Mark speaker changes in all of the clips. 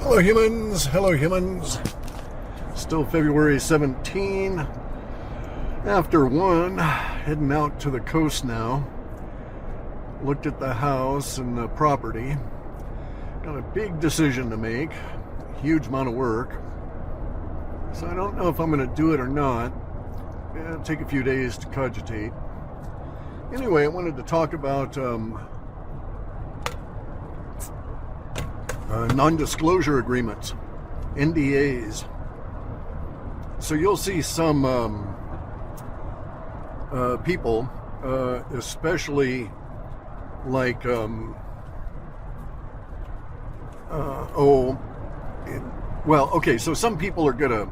Speaker 1: Hello humans, hello humans. Still February 17, after 1, heading out to the coast now. Looked at the house and the property. Got a big decision to make, huge amount of work. So I don't know if I'm going to do it or not. It'll take a few days to cogitate. Anyway, I wanted to talk about non-disclosure agreements, NDAs. So you'll see some people, especially like, some people are gonna,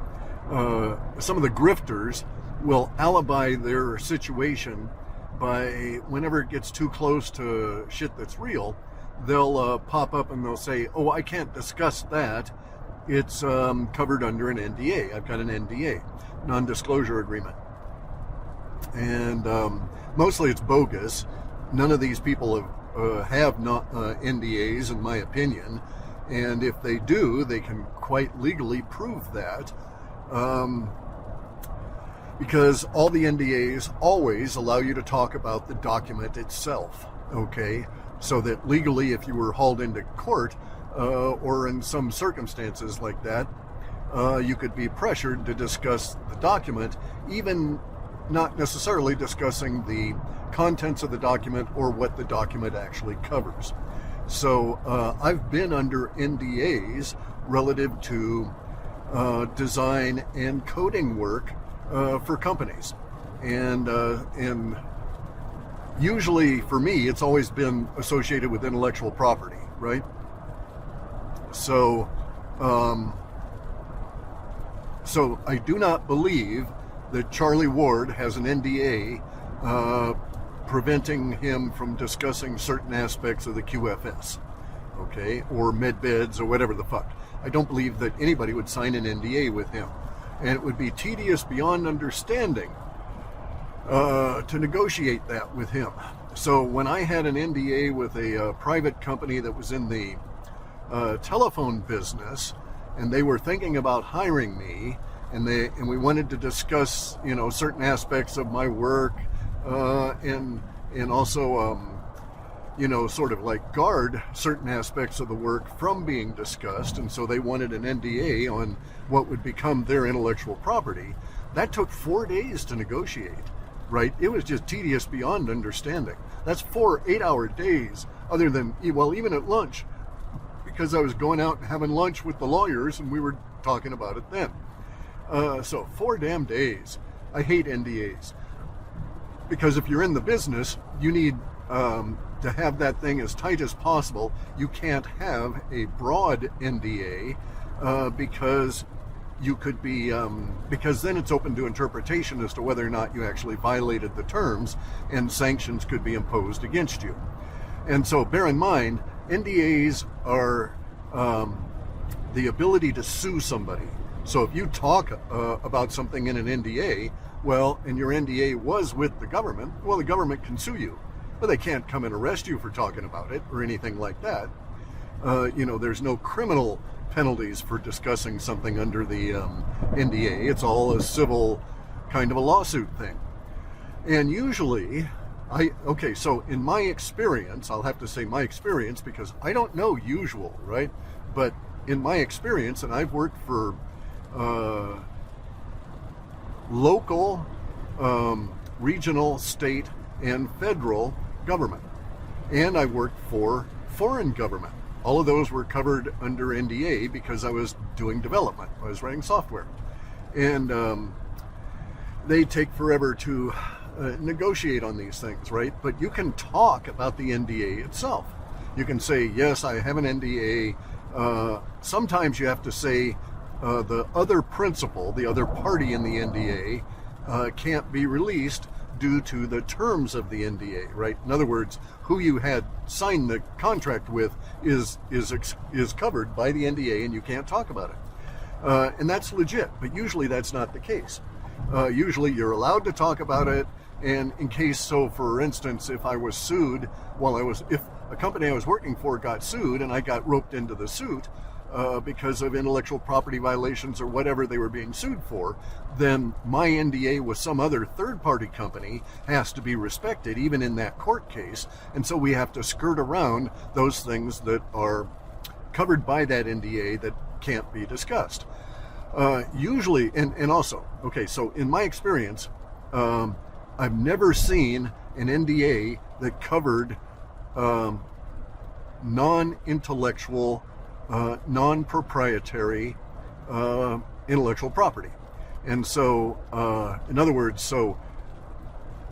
Speaker 1: some of the grifters will alibi their situation by, whenever it gets too close to shit that's real, they'll pop up and they'll say, oh, I can't discuss that. It's covered under an NDA. I've got an NDA, non-disclosure agreement. And mostly it's bogus. None of these people have not, NDAs, in my opinion. And if they do, they can quite legally prove that. Because all the NDAs always allow you to talk about the document itself, okay? So that legally, if you were hauled into court, or in some circumstances like that, you could be pressured to discuss the document, even not necessarily discussing the contents of the document or what the document actually covers. So I've been under NDAs relative to design and coding work for companies, and usually for me it's always been associated with intellectual property, right? So so I do not believe that Charlie Ward has an NDA preventing him from discussing certain aspects of the QFS, okay, or medbeds or whatever the fuck. I don't believe that anybody would sign an NDA with him, and it would be tedious beyond understanding to negotiate that with him. So when I had an NDA with a private company that was in the telephone business, and they were thinking about hiring me, and we wanted to discuss, certain aspects of my work, and also, sort of like guard certain aspects of the work from being discussed, and so they wanted an NDA on what would become their intellectual property. That took 4 days to negotiate, right? It was just tedious beyond understanding. That's 4 8-hour days, other than, well, even at lunch, because I was going out and having lunch with the lawyers, and we were talking about it then. So 4 damn days. I hate NDAs. Because if you're in the business, you need to have that thing as tight as possible. You can't have a broad NDA because you could be, because then it's open to interpretation as to whether or not you actually violated the terms, and sanctions could be imposed against you. And so bear in mind, NDAs are the ability to sue somebody. So if you talk about something in an NDA, well, and your NDA was with the government, well, the government can sue you, but they can't come and arrest you for talking about it or anything like that. There's no criminal penalties for discussing something under the NDA. It's all a civil kind of a lawsuit thing. And usually, so in my experience, I'll have to say my experience because I don't know usual, right? But in my experience, and I've worked for local, regional, state, and federal government. And I worked for foreign government. All of those were covered under NDA because I was doing development. I was writing software. And they take forever to negotiate on these things, right? But you can talk about the NDA itself. You can say, yes, I have an NDA. Sometimes you have to say the other principal, the other party in the NDA, can't be released due to the terms of the NDA, right? In other words, who you had signed the contract with is covered by the NDA, and you can't talk about it. And that's legit, but usually that's not the case. Usually you're allowed to talk about it, and in case, so for instance, if I was sued if a company I was working for got sued and I got roped into the suit, because of intellectual property violations or whatever they were being sued for, then my NDA with some other third-party company has to be respected, even in that court case. And so we have to skirt around those things that are covered by that NDA that can't be discussed. Usually, and also, okay, so in my experience, I've never seen an NDA that covered non-intellectual, non-proprietary intellectual property. And so, in other words, so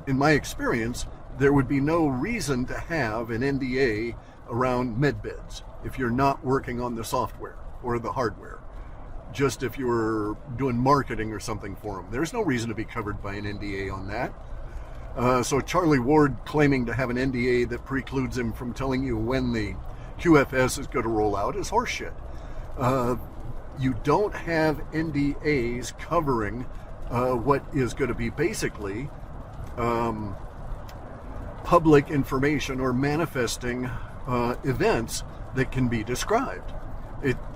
Speaker 1: in my experience, there would be no reason to have an NDA around medbeds if you're not working on the software or the hardware. Just if you were doing marketing or something for them. There's no reason to be covered by an NDA on that. So Charlie Ward claiming to have an NDA that precludes him from telling you when the QFS is going to roll out is horseshit. You don't have NDAs covering what is going to be basically public information or manifesting events that can be described.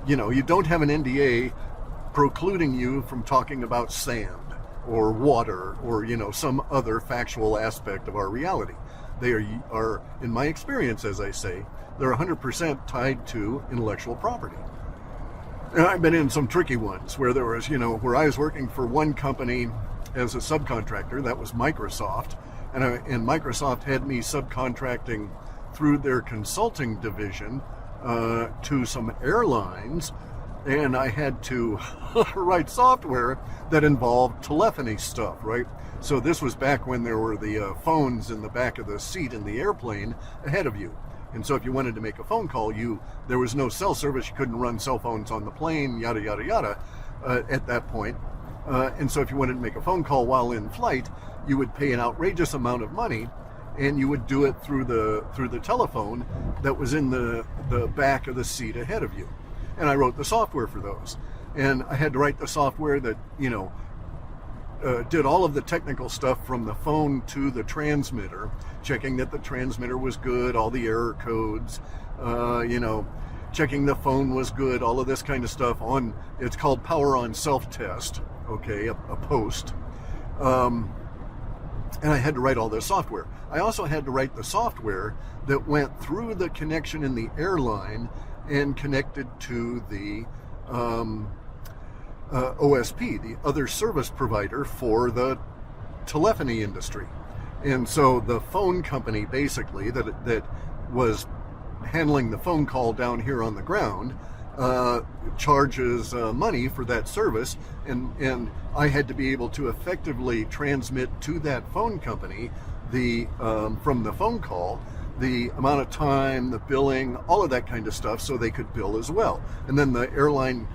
Speaker 1: You don't have an NDA precluding you from talking about sand or water or, some other factual aspect of our reality. They are, in my experience, as I say, they're 100% tied to intellectual property. And I've been in some tricky ones where there was, where I was working for one company as a subcontractor, that was Microsoft, and Microsoft had me subcontracting through their consulting division to some airlines, and I had to write software that involved telephony stuff, right? So this was back when there were the phones in the back of the seat in the airplane ahead of you. And so if you wanted to make a phone call, there was no cell service, you couldn't run cell phones on the plane, yada, yada, yada, at that point. And so if you wanted to make a phone call while in flight, you would pay an outrageous amount of money, and you would do it through the telephone that was in the back of the seat ahead of you. And I wrote the software for those. And I had to write the software that, did all of the technical stuff from the phone to the transmitter, checking that the transmitter was good, all the error codes, checking the phone was good, all of this kind of stuff it's called Power on Self-Test, okay, a post. And I had to write all this software. I also had to write the software that went through the connection in the airline and connected to the OSP, the other service provider for the telephony industry. And so the phone company basically that was handling the phone call down here on the ground charges money for that service, and I had to be able to effectively transmit to that phone company from the phone call the amount of time, the billing, all of that kind of stuff, so they could bill as well. And then the airline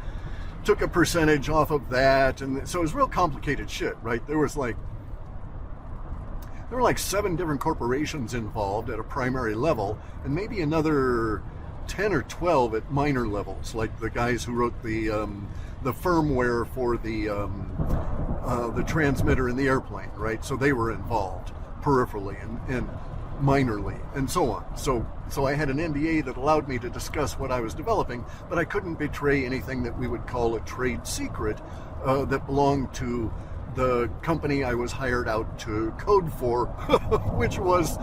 Speaker 1: took a percentage off of that, and so it was real complicated shit, right? There were like 7 different corporations involved at a primary level, and maybe another 10 or 12 at minor levels, like the guys who wrote the firmware for the transmitter in the airplane, right? So they were involved peripherally and minorly, and so on. So I had an NDA that allowed me to discuss what I was developing, but I couldn't betray anything that we would call a trade secret that belonged to the company I was hired out to code for, which was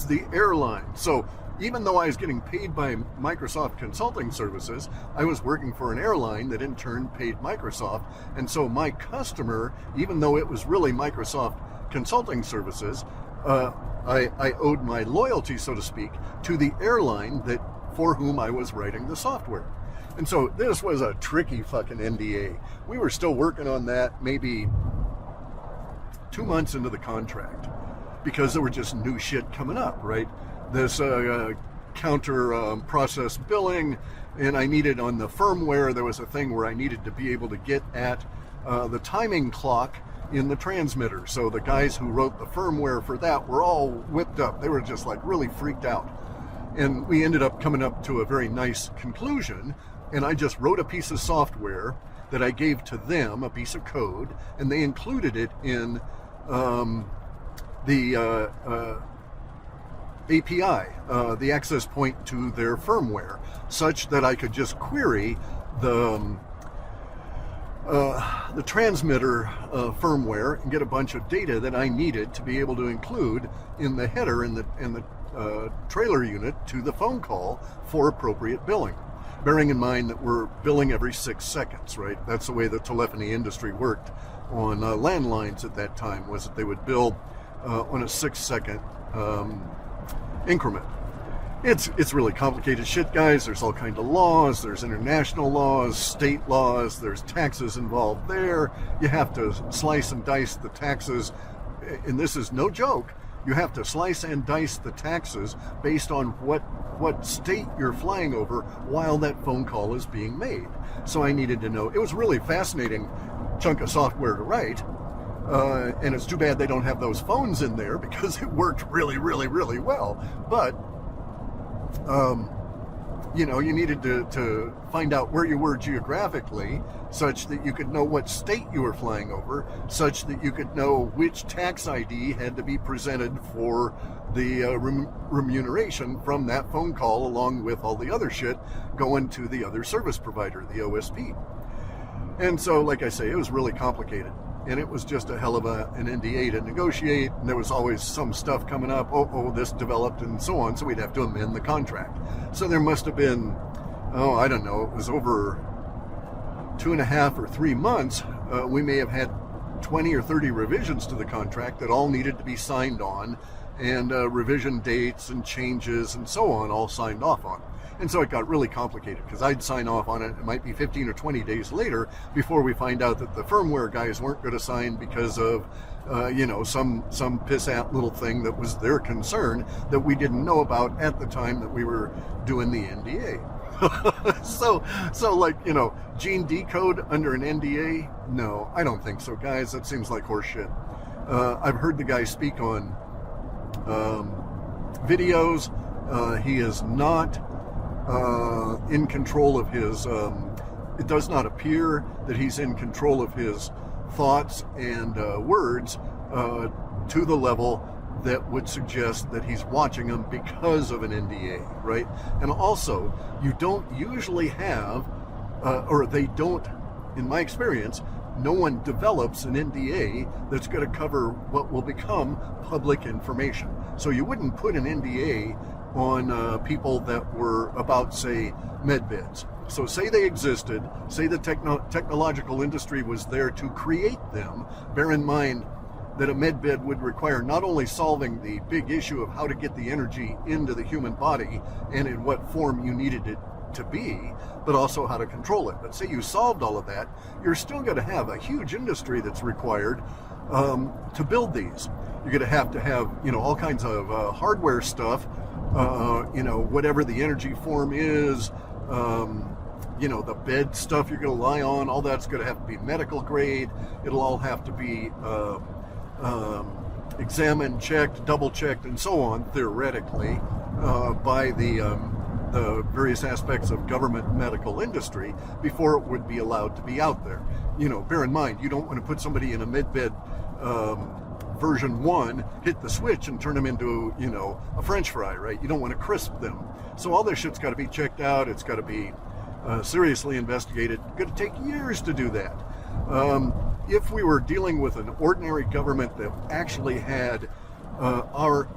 Speaker 1: the airline. So even though I was getting paid by Microsoft Consulting Services, I was working for an airline that in turn paid Microsoft. And so my customer, even though it was really Microsoft Consulting Services, I owed my loyalty, so to speak, to the airline for whom I was writing the software. And so this was a tricky fucking NDA. We were still working on that maybe 2 months into the contract because there were just new shit coming up, right? This counter process billing, and I needed on the firmware, there was a thing where I needed to be able to get at the timing clock in the transmitter. So the guys who wrote the firmware for that were all whipped up. They were just like really freaked out. And we ended up coming up to a very nice conclusion, and I just wrote a piece of software that I gave to them, a piece of code, and they included it in the API, the access point to their firmware, such that I could just query the transmitter firmware and get a bunch of data that I needed to be able to include in the header and the trailer unit to the phone call for appropriate billing. Bearing in mind that we're billing every 6 seconds, right? That's the way the telephony industry worked on landlines at that time, was that they would bill on a 6-second increment. It's really complicated shit, guys. There's all kinds of laws. There's international laws, state laws. There's taxes involved there. You have to slice and dice the taxes. And this is no joke. You have to slice and dice the taxes based on what state you're flying over while that phone call is being made. So I needed to know. It was a really fascinating chunk of software to write. And it's too bad they don't have those phones in there, because it worked really, really, really well. But you needed to find out where you were geographically, such that you could know what state you were flying over, such that you could know which tax ID had to be presented for the remuneration from that phone call, along with all the other shit going to the other service provider, the OSP. And so, like I say, it was really complicated. And it was just a hell of an NDA to negotiate. And there was always some stuff coming up. This developed and so on. So we'd have to amend the contract. So there must have been, I don't know, it was over 2.5 or 3 months. We may have had 20 or 30 revisions to the contract that all needed to be signed on, and revision dates and changes and so on all signed off on. And so it got really complicated, because I'd sign off on it. It might be 15 or 20 days later before we find out that the firmware guys weren't going to sign because of, some pissant little thing that was their concern that we didn't know about at the time that we were doing the NDA. so gene decode under an NDA? No, I don't think so, guys. That seems like horseshit. I've heard the guy speak on videos. He is not in control of his, it does not appear that he's in control of his thoughts and words to the level that would suggest that he's watching them because of an NDA, right? And also, you don't usually have, or they don't, in my experience, no one develops an NDA that's going to cover what will become public information. So you wouldn't put an NDA on people that were about, say, med beds. So say they existed, say the technological industry was there to create them. Bear in mind that a med bed would require not only solving the big issue of how to get the energy into the human body and in what form you needed it to be, but also how to control it. But say you solved all of that, you're still going to have a huge industry that's required to build these. You're going to have all kinds of hardware stuff, whatever the energy form is, the bed stuff you're going to lie on, all that's going to have to be medical grade. It'll all have to be examined, checked, double checked, and so on, theoretically, by the various aspects of government medical industry before it would be allowed to be out there. Bear in mind, you don't want to put somebody in a med bed version 1, hit the switch and turn them into, a French fry, right? You don't want to crisp them. So all this shit's got to be checked out. It's got to be seriously investigated. It's going to take years to do that. If we were dealing with an ordinary government that actually had our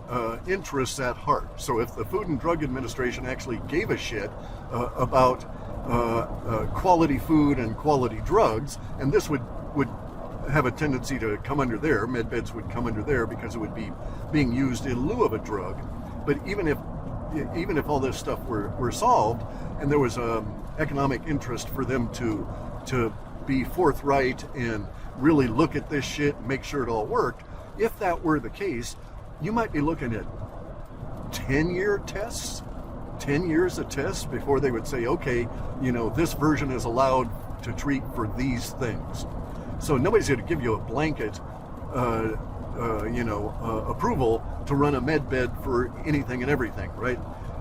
Speaker 1: interests at heart, so if the Food and Drug Administration actually gave a shit about quality food and quality drugs, and this would have a tendency to come under there, med beds would come under there because it would be being used in lieu of a drug. But even if all this stuff were solved, and there was economic interest for them to be forthright and really look at this shit and make sure it all worked, if that were the case, you might be looking at 10-year tests, 10 years of tests before they would say, okay, this version is allowed to treat for these things. So nobody's going to give you a blanket, approval to run a med bed for anything and everything, right?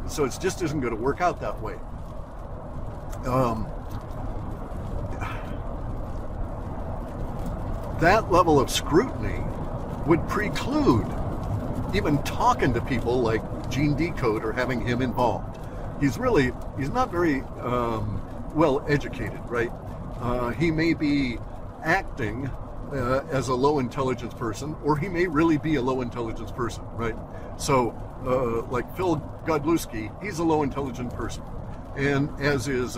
Speaker 1: So it just isn't going to work out that way. That level of scrutiny would preclude even talking to people like Gene Decode or having him involved. He's not very well educated, right? He may be acting as a low intelligence person, or he may really be a low intelligence person, right? So, like Phil Godlewski, he's a low intelligent person, and as is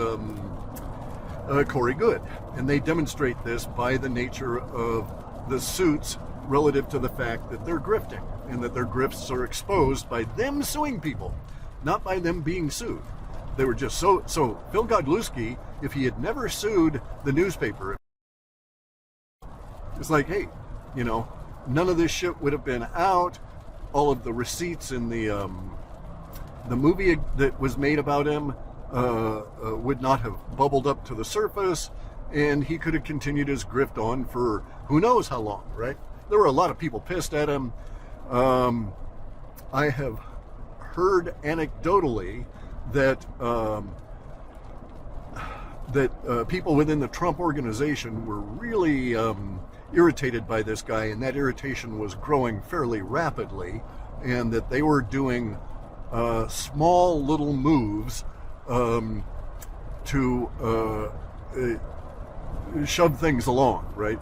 Speaker 1: Corey Good, and they demonstrate this by the nature of the suits relative to the fact that they're grifting, and that their grifts are exposed by them suing people, not by them being sued. They were just so Phil Godlewski, if he had never sued the newspaper, it's like, hey, you know, none of this shit would have been out. All of the receipts in the movie that was made about him would not have bubbled up to the surface, and he could have continued his grift on for who knows how long, right? There were a lot of people pissed at him. I have heard anecdotally that people within the Trump organization were really irritated by this guy, and that irritation was growing fairly rapidly, and that they were doing small little moves to shove things along, right?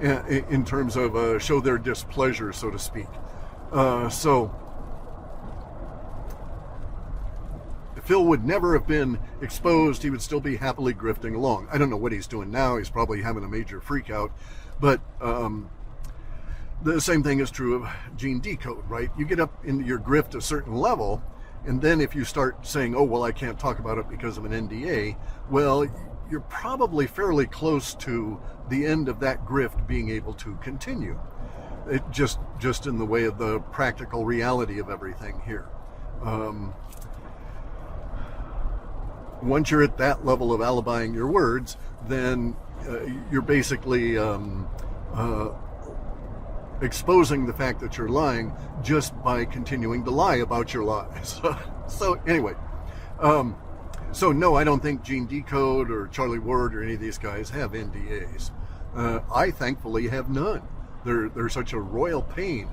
Speaker 1: In terms of show their displeasure, so to speak. So Phil would never have been exposed. He would still be happily grifting along. I don't know what he's doing now. He's probably having a major freak out. But the same thing is true of gene decode, right? You get up into your grift a certain level, and then if you start saying, oh, well, I can't talk about it because of an NDA, well, you're probably fairly close to the end of that grift being able to continue. It just in the way of the practical reality of everything here. Once you're at that level of alibying your words, then you're basically exposing the fact that you're lying just by continuing to lie about your lies. So anyway, so no, I don't think Gene Decode or Charlie Ward or any of these guys have NDAs. I thankfully have none. They're such a royal pain.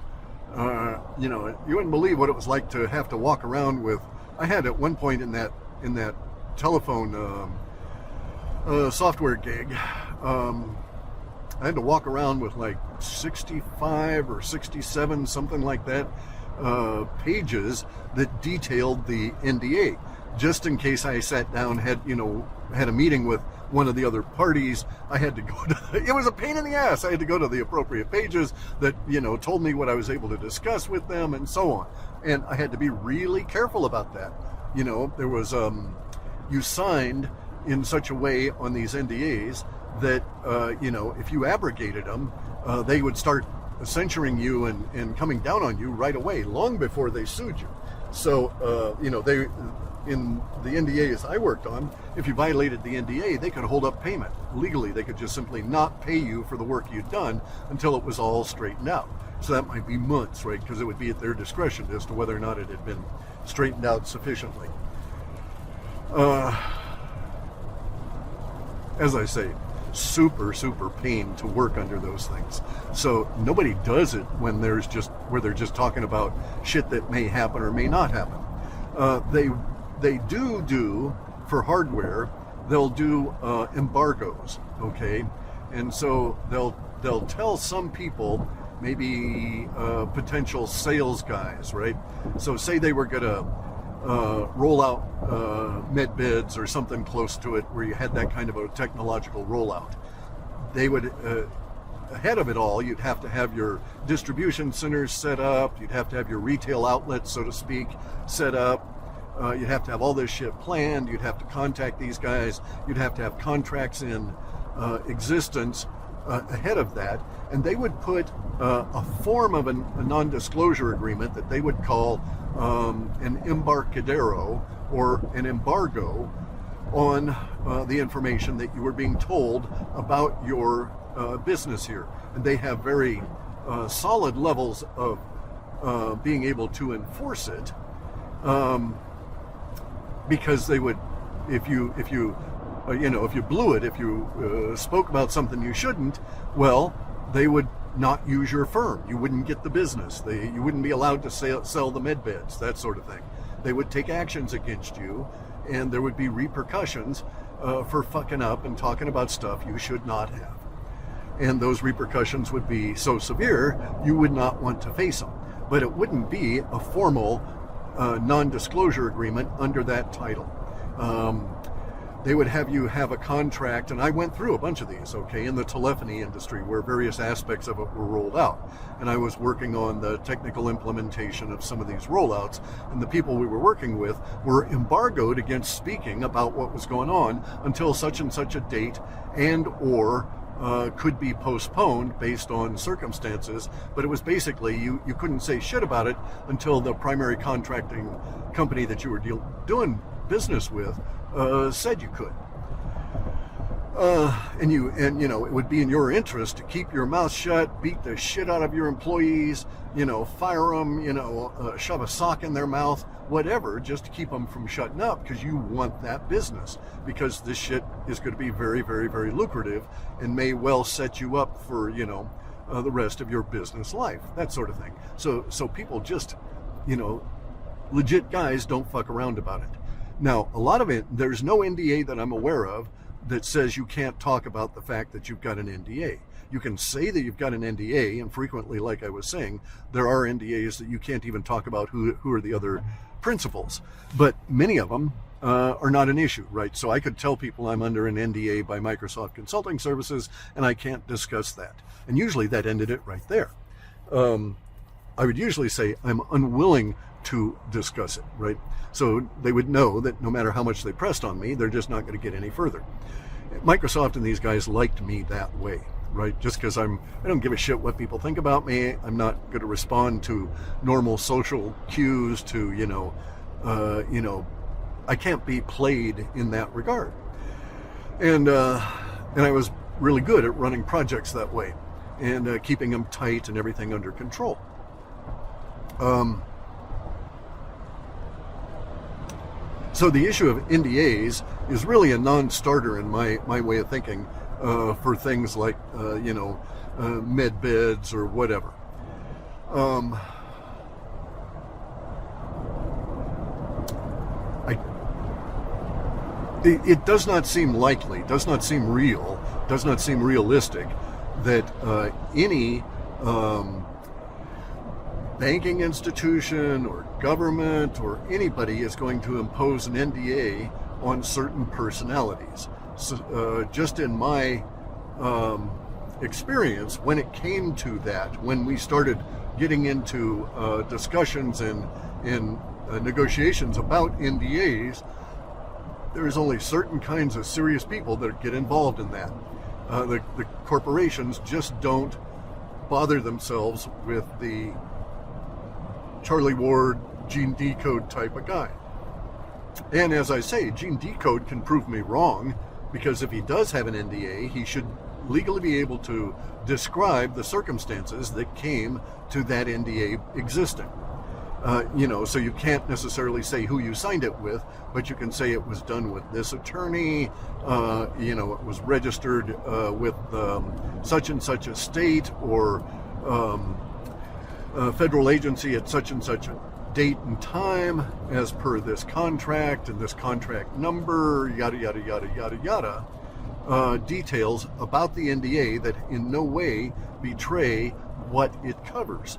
Speaker 1: You know, you wouldn't believe what it was like to have to walk around with. I had at one point in that telephone software gig, I had to walk around with like 65 or 67, something like that, pages that detailed the NDA, just in case I sat down, had a meeting with one of the other parties. I had to go to, it was a pain in the ass. I had to go to the appropriate pages that, told me what I was able to discuss with them and so on. And I had to be really careful about that. There was, you signed in such a way on these NDAs that, if you abrogated them, they would start censuring you and coming down on you right away, long before they sued you. So, they, in the NDAs I worked on, if you violated the NDA, they could hold up payment. Legally, they could just simply not pay you for the work you'd done until it was all straightened out. So that might be months, right? Because it would be at their discretion as to whether or not it had been straightened out sufficiently. As I say, super pain to work under those things. So nobody does it when they're just talking about shit that may happen or may not happen. They do for hardware, they'll do embargoes, okay? And so they'll tell some people, maybe potential sales guys, right? So say they were gonna roll out med beds or something close to it, where you had that kind of a technological rollout. They would, ahead of it all, you'd have to have your distribution centers set up, you'd have to have your retail outlets, so to speak, set up. You'd have to have all this shit planned, you'd have to contact these guys, you'd have to have contracts in existence ahead of that, and they would put a form of a non-disclosure agreement that they would call an embarcadero, or an embargo, on the information that you were being told about your business here. And they have very solid levels of being able to enforce it, because they would, if you blew it, if you spoke about something you shouldn't, well, they would not use your firm. You wouldn't get the business. You wouldn't be allowed to sell the med beds, that sort of thing. They would take actions against you, and there would be repercussions. for fucking up and talking about stuff you should not have. And those repercussions would be so severe, you would not want to face them. But it wouldn't be a formal non-disclosure agreement under that title. They would have you have a contract, and I went through a bunch of these, okay, in the telephony industry where various aspects of it were rolled out. And I was working on the technical implementation of some of these rollouts, and the people we were working with were embargoed against speaking about what was going on until such and such a date, and or could be postponed based on circumstances. But it was basically you couldn't say shit about it until the primary contracting company that you were doing business with said you could. And you know, it would be in your interest to keep your mouth shut, beat the shit out of your employees, you know, fire them, you know, shove a sock in their mouth, whatever, just to keep them from shutting up, because you want that business, because this shit is going to be very, very, very lucrative and may well set you up for, you know, the rest of your business life, that sort of thing. So people just, you know, legit guys don't fuck around about it. Now, a lot of it, there's no NDA that I'm aware of that says you can't talk about the fact that you've got an NDA. You can say that you've got an NDA, and frequently, like I was saying, there are NDAs that you can't even talk about who are the other principals. But many of them are not an issue, right? So I could tell people I'm under an NDA by Microsoft Consulting Services, and I can't discuss that. And usually that ended it right there. I would usually say I'm unwilling to discuss it, right? So they would know that no matter how much they pressed on me, they're just not going to get any further. Microsoft and these guys liked me that way, right? Just because I don't give a shit what people think about me. I'm not going to respond to normal social cues to, you know, I can't be played in that regard. And I was really good at running projects that way and keeping them tight and everything under control. So the issue of NDAs is really a non-starter in my way of thinking for things like, med beds or whatever. It does not seem likely, does not seem real, does not seem realistic that any banking institution or government or anybody is going to impose an NDA on certain personalities. So, just in my experience, when it came to that, when we started getting into discussions and negotiations about NDAs, there's only certain kinds of serious people that get involved in that. The corporations just don't bother themselves with the Charlie Ward, Gene Decode type of guy. And as I say, Gene Decode can prove me wrong, because if he does have an NDA, he should legally be able to describe the circumstances that came to that NDA existing. So you can't necessarily say who you signed it with, but you can say it was done with this attorney, it was registered with such and such a state or federal agency at such and such a date and time as per this contract and this contract number, yada, yada, yada, yada, yada, details about the NDA that in no way betray what it covers.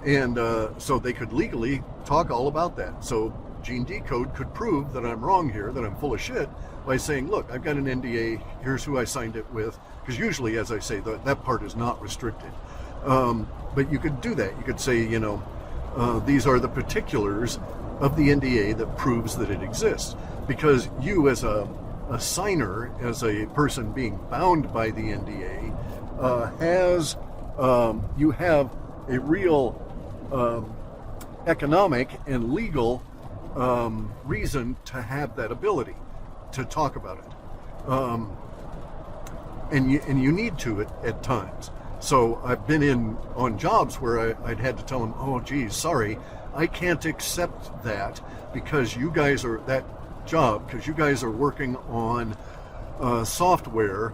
Speaker 1: And so they could legally talk all about that. So Gene Decode could prove that I'm wrong here, that I'm full of shit, by saying, look, I've got an NDA, here's who I signed it with. Because usually, as I say, that part is not restricted. But you could do that. You could say, these are the particulars of the NDA that proves that it exists. Because you as a signer, as a person being bound by the NDA, you have a real economic and legal reason to have that ability to talk about it. And you need to at times. So I've been on jobs where I'd had to tell them, oh, geez, sorry, I can't accept that because you guys are working on software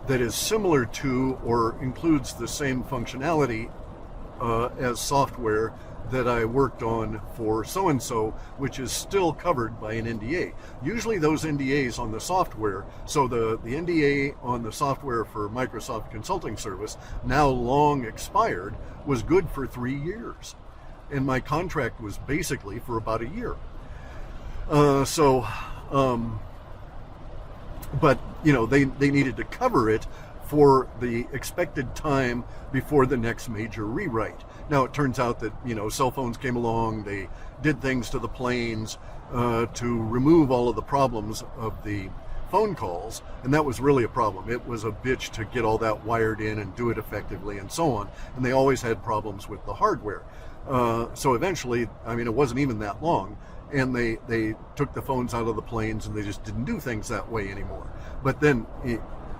Speaker 1: that is similar to or includes the same functionality as software that I worked on for so-and-so, which is still covered by an NDA. Usually those NDAs on the software, so the NDA on the software for Microsoft Consulting Service, now long expired, was good for 3 years. And my contract was basically for about a year. But, you know, they needed to cover it for the expected time before the next major rewrite. Now, it turns out that, you know, cell phones came along, they did things to the planes to remove all of the problems of the phone calls, and that was really a problem. It was a bitch to get all that wired in and do it effectively and so on, and they always had problems with the hardware. So eventually, I mean, it wasn't even that long, and they took the phones out of the planes and they just didn't do things that way anymore. But then,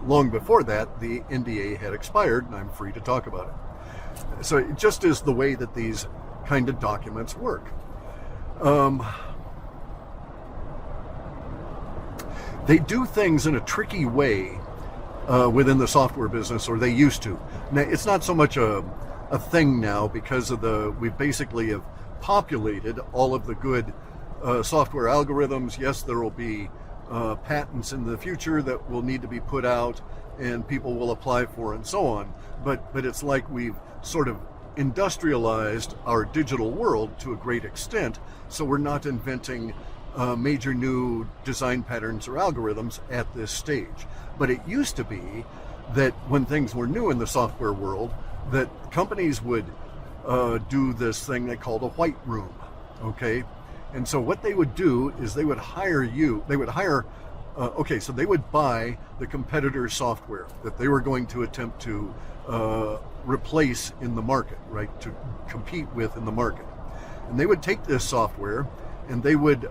Speaker 1: long before that, the NDA had expired, and I'm free to talk about it. So it just is the way that these kind of documents work. They do things in a tricky way within the software business, or they used to. Now, it's not so much a thing now because of we basically have populated all of the good software algorithms. Yes, there will be patents in the future that will need to be put out and people will apply for and so on. But it's like we've sort of industrialized our digital world to a great extent, so we're not inventing major new design patterns or algorithms at this stage. But it used to be that when things were new in the software world, that companies would do this thing they called a white room, okay? And so what they would do is they would hire so they would buy the competitor's software that they were going to attempt to replace in the market, right, to compete with in the market. And they would take this software and they would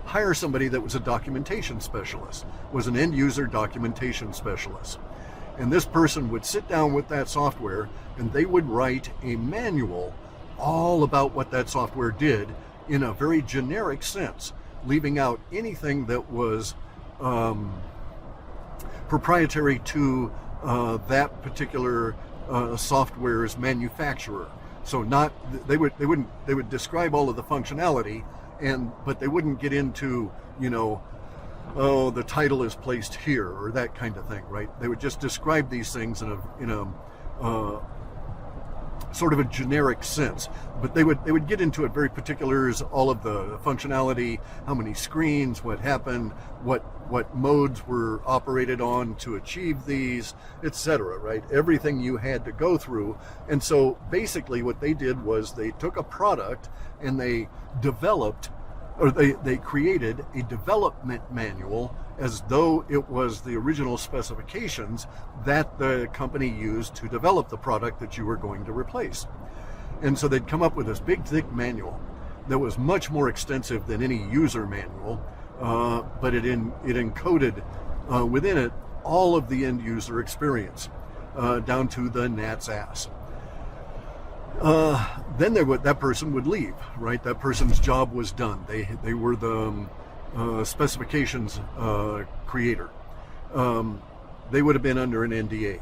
Speaker 1: hire somebody that was a documentation specialist, was an end user documentation specialist. And this person would sit down with that software and they would write a manual all about what that software did in a very generic sense, leaving out anything that was proprietary to that particular software's manufacturer. So they would describe all of the functionality, but they wouldn't get into, you know, oh, the title is placed here or that kind of thing, right? They would just describe these things in a sort of a generic sense, but they would get into it very particulars, all of the functionality, how many screens, what happened, what modes were operated on to achieve these, etc., right? Everything you had to go through. And so basically what they did was they took a product and they developed, or they created a development manual as though it was the original specifications that the company used to develop the product that you were going to replace. And so they'd come up with this big, thick manual that was much more extensive than any user manual, but it encoded within it all of the end user experience, down to the gnat's ass. Then that person would leave, right? That person's job was done. They were the specifications creator. They would have been under an NDA.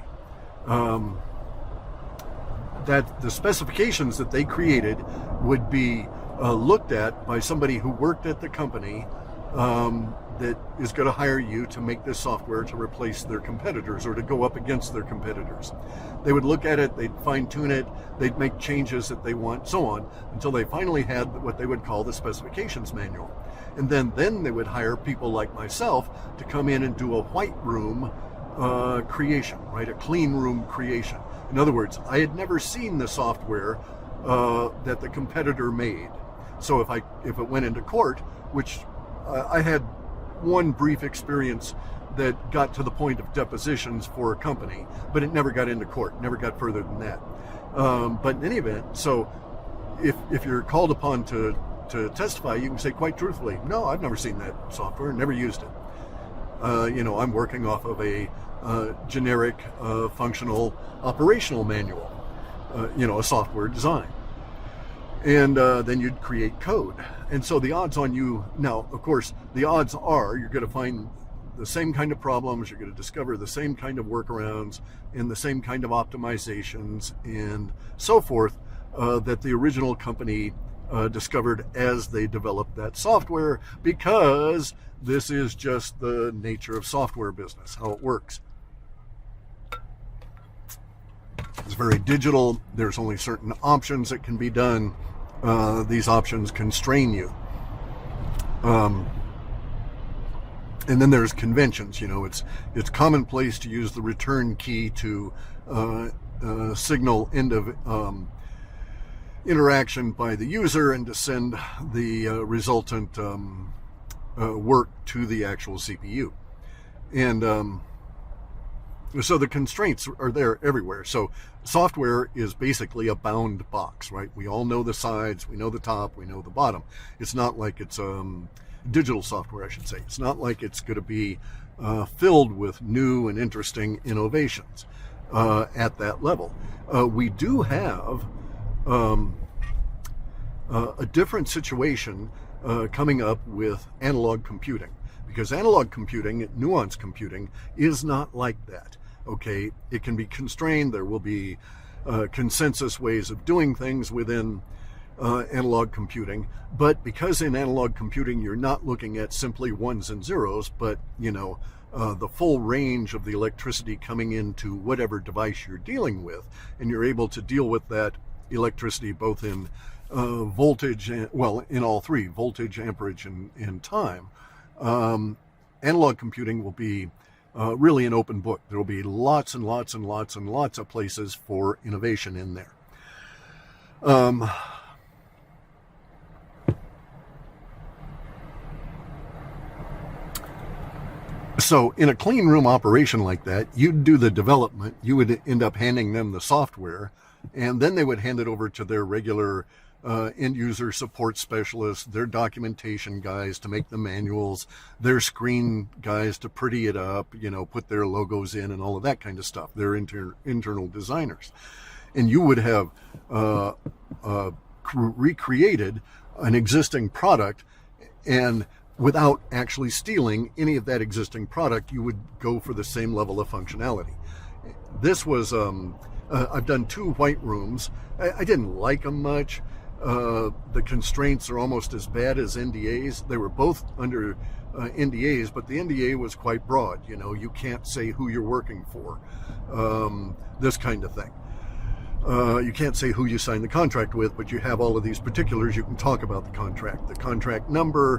Speaker 1: That the specifications that they created would be looked at by somebody who worked at the company that is going to hire you to make this software to replace their competitors or to go up against their competitors. They would look at it, they'd fine-tune it, they'd make changes that they want, so on, until they finally had what they would call the specifications manual. And then they would hire people like myself to come in and do a white room creation, right? A clean room creation. In other words, I had never seen the software that the competitor made. So if it went into court, which I had one brief experience that got to the point of depositions for a company, but it never got into court, never got further than that. But in any event, so if you're called upon to testify, you can say quite truthfully, no, I've never seen that software, never used it. I'm working off of a generic functional operational manual, a software design. And then you'd create code. And so the odds on you, now, of course, the odds are you're going to find the same kind of problems. You're going to discover the same kind of workarounds and the same kind of optimizations and so forth that the original company discovered as they developed that software, because this is just the nature of software business, how it works. It's very digital. There's only certain options that can be done. These options constrain you. And then there's conventions. It's commonplace to use the return key to signal end of interaction by the user and to send the resultant work to the actual CPU. And so the constraints are there everywhere. So software is basically a bound box, right? We all know the sides, we know the top, we know the bottom. It's not like it's digital software, I should say. It's not like it's going to be filled with new and interesting innovations at that level. We do have a different situation coming up with analog computing, because analog computing, nuance computing, is not like that. Okay, it can be constrained. There will be consensus ways of doing things within analog computing, but because in analog computing you're not looking at simply ones and zeros, but the full range of the electricity coming into whatever device you're dealing with, and you're able to deal with that electricity both in voltage, in all three, voltage, amperage, and time. Analog computing will be really an open book. There will be lots and lots and lots and lots of places for innovation in there. So in a clean room operation like that, you'd do the development, you would end up handing them the software, and then they would hand it over to their regular end user support specialists, their documentation guys to make the manuals, their screen guys to pretty it up, put their logos in and all of that kind of stuff, their internal designers. And you would have recreated an existing product, and without actually stealing any of that existing product, you would go for the same level of functionality. This was, I've done 2 white rooms. I didn't like them much. The constraints are almost as bad as NDAs. They were both under NDAs, but the NDA was quite broad. You can't say who you're working for, this kind of thing. You can't say who you signed the contract with, but you have all of these particulars. You can talk about the contract number,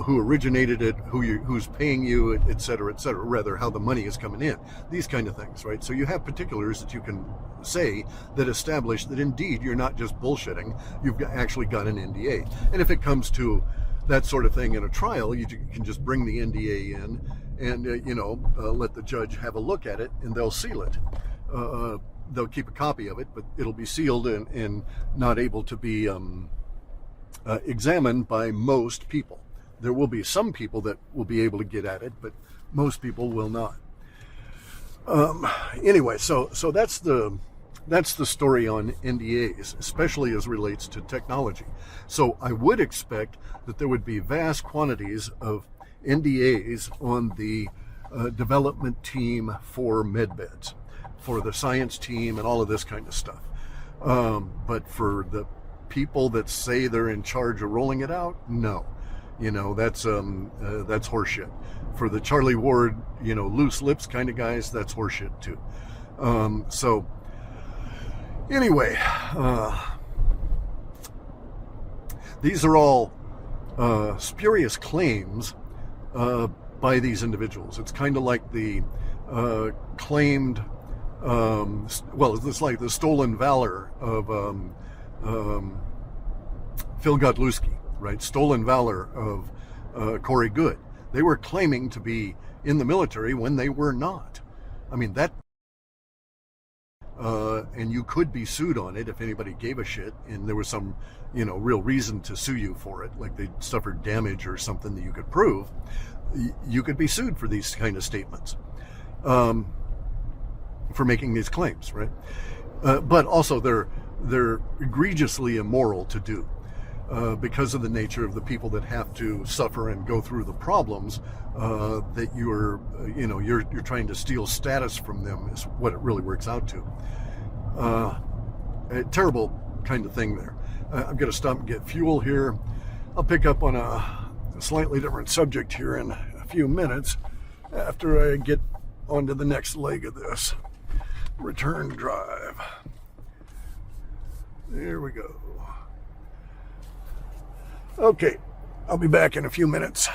Speaker 1: who originated it, who's paying you, et cetera, rather how the money is coming in, these kind of things, right? So you have particulars that you can say that establish that indeed you're not just bullshitting, you've actually got an NDA. And if it comes to that sort of thing in a trial, you can just bring the NDA in and, let the judge have a look at it, and they'll seal it. They'll keep a copy of it, but it'll be sealed and not able to be examined by most people. There will be some people that will be able to get at it, but most people will not. Anyway, so that's the story on NDAs, especially as relates to technology. So I would expect that there would be vast quantities of NDAs on the development team for medbeds, for the science team and all of this kind of stuff. But for the people that say they're in charge of rolling it out, no. That's horseshit. For the Charlie Ward, loose lips kind of guys, that's horseshit too. So anyway, these are all spurious claims by these individuals. It's kind of like the claimed it's like the stolen valor of Phil Godlewski, right? Stolen valor of Corey Good. They were claiming to be in the military when they were not. I mean, that, and you could be sued on it if anybody gave a shit and there was some, real reason to sue you for it, like they suffered damage or something that you could prove. You could be sued for these kind of statements. For making these claims, right? But also they're egregiously immoral to do. because of the nature of the people that have to suffer and go through the problems, that you're trying to steal status from them is what it really works out to. A terrible kind of thing there. I'm going to stop and get fuel here. I'll pick up on a slightly different subject here in a few minutes after I get onto the next leg of this return drive. There we go. Okay, I'll be back in a few minutes.